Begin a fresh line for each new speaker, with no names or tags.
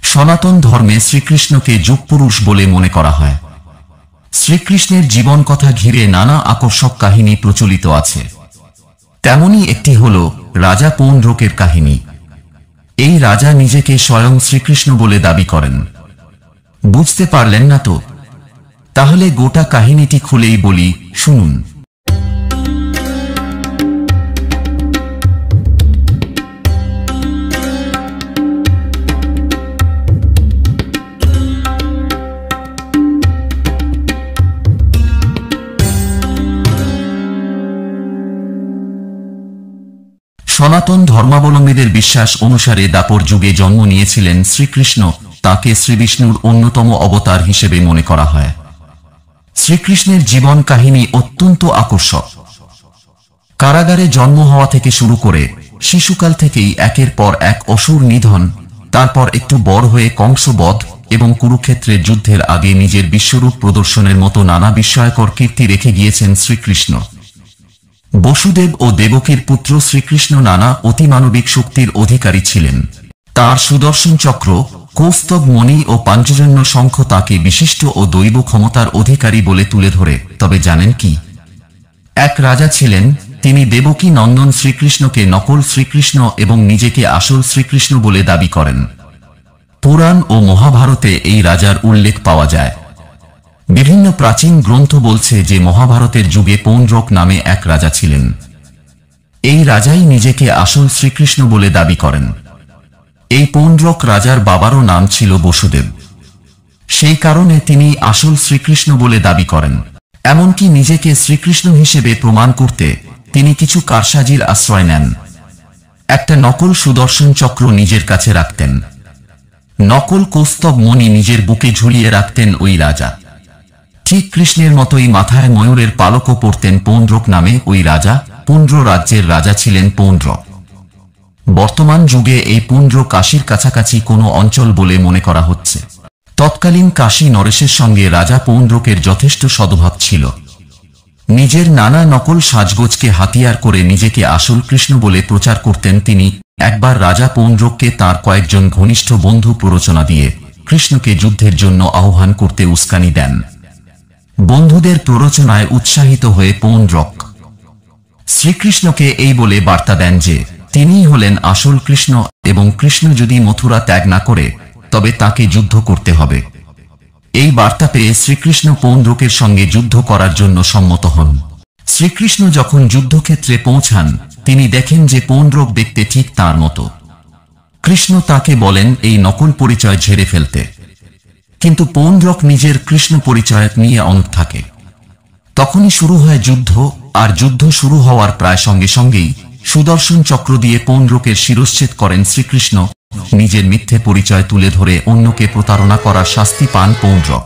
সনাতন ধর্মে শ্রীকৃষ্ণকে যুগপুরুষ বলে মনে করা হয়। শ্রীকৃষ্ণের জীবন কথা ঘিরে নানা আকর্ষক কাহিনী প্রচলিত আছে। তেমনি একটি হল রাজা পৌণ্ড্রকের কাহিনী। এই রাজা নিজেকে স্বয়ং শ্রীকৃষ্ণ বলে দাবি করেন। বুঝতে পারলেন না তো? তাহলে গোটা কাহিনীটি খুলেই বলি, শুনুন। সনাতন ধর্মাবলম্বীদের বিশ্বাস অনুসারে দাপর যুগে জন্ম নিয়েছিলেন শ্রীকৃষ্ণ। তাকে শ্রীবিষ্ণুর অন্যতম অবতার হিসেবে মনে করা হয়। শ্রীকৃষ্ণের জীবন কাহিনী অত্যন্ত আকর্ষক। কারাগারে জন্ম হওয়া থেকে শুরু করে শিশুকাল থেকেই একের পর এক অসুর নিধন, তারপর একটু বড় হয়ে কংসবধ এবং কুরুক্ষেত্রের যুদ্ধের আগে নিজের বিশ্বরূপ প্রদর্শনের মতো নানা বিস্ময়কর কীর্তি রেখে গিয়েছেন শ্রীকৃষ্ণ। বসুদেব ও দেবকীর পুত্র শ্রীকৃষ্ণ নানা অতিমানবিক শক্তির অধিকারী ছিলেন। তার সুদর্শন চক্র, কৌস্তব মণি ও পাঞ্চজন্য শঙ্খ তাকে বিশিষ্ট ও দৈব ক্ষমতার অধিকারী বলে তুলে ধরে। তবে জানেন কি? এক রাজা ছিলেন, তিনি দেবকী নন্দন শ্রীকৃষ্ণকে নকল শ্রীকৃষ্ণ এবং নিজেকে আসল শ্রীকৃষ্ণ বলে দাবি করেন। পুরাণ ও মহাভারতে এই রাজার উল্লেখ পাওয়া যায়। বিভিন্ন প্রাচীন গ্রন্থ বলছে যে মহাভারতের যুগে পৌণ্ড্রক নামে এক রাজা ছিলেন। এই রাজাই নিজেকে আসল শ্রীকৃষ্ণ বলে দাবি করেন। এই পৌণ্ড্রক রাজার বাবারও নাম ছিল বসুদেব। সেই কারণে তিনি আসল শ্রীকৃষ্ণ বলে দাবি করেন। এমনকি নিজেকে শ্রীকৃষ্ণ হিসেবে প্রমাণ করতে তিনি কিছু কারসাজির আশ্রয় নেন। একটা নকল সুদর্শন চক্র নিজের কাছে রাখতেন। নকল কৌস্তব মণি নিজের বুকে ঝুলিয়ে রাখতেন ওই রাজা। ঠিক কৃষ্ণের মতোই মাথায় ময়ূরের পালকও পরতেন পৌণ্ড্রক নামে ওই রাজা। পুণ্ড্র রাজ্যের রাজা ছিলেন পৌণ্ড্রক। বর্তমান যুগে এই পুণ্ড্র কাশীর কাছাকাছি কোনো অঞ্চল বলে মনে করা হচ্ছে। তৎকালীন কাশী নরেশের সঙ্গে রাজা পৌণ্ড্রকের যথেষ্ট সদ্ভাব ছিল। নিজের নানা নকল সাজগোজকে হাতিয়ার করে নিজেকে আসল কৃষ্ণ বলে প্রচার করতেন তিনি। একবার রাজা পৌণ্ড্রককে তাঁর কয়েকজন ঘনিষ্ঠ বন্ধু প্ররোচনা দিয়ে কৃষ্ণকে যুদ্ধের জন্য আহ্বান করতে উস্কানি দেন। বন্ধুদের প্ররোচনায় উৎসাহিত হয়ে পৌণ্ড্রক শ্রীকৃষ্ণকে এই বলে বার্তা দেন যে তিনিই হলেন আসল কৃষ্ণ এবং কৃষ্ণ যদি মথুরা ত্যাগ না করে তবে তাকে যুদ্ধ করতে হবে। এই বার্তা পেয়ে শ্রীকৃষ্ণ পৌণ্ড্রকের সঙ্গে যুদ্ধ করার জন্য সম্মত হন। শ্রীকৃষ্ণ যখন যুদ্ধক্ষেত্রে পৌঁছান তিনি দেখেন যে পৌণ্ড্রক দেখতে ঠিক তাঁর মতো। কৃষ্ণ তাকে বলেন এই নকল পরিচয় ঝেড়ে ফেলতে, কিন্তু পৌণ্ড্রক নিজের কৃষ্ণ পরিচয় নিয়ে অনড় থাকে। তখনই শুরু হয় যুদ্ধ, আর যুদ্ধ শুরু হওয়ার প্রায় সঙ্গে সঙ্গেই সুদর্শন চক্র দিয়ে পৌণ্ড্রকের শিরশ্ছেদ করেন শ্রীকৃষ্ণ। নিজের মিথ্যে পরিচয় তুলে ধরে অন্যকে প্রতারণা করার শাস্তি পান পৌণ্ড্রক।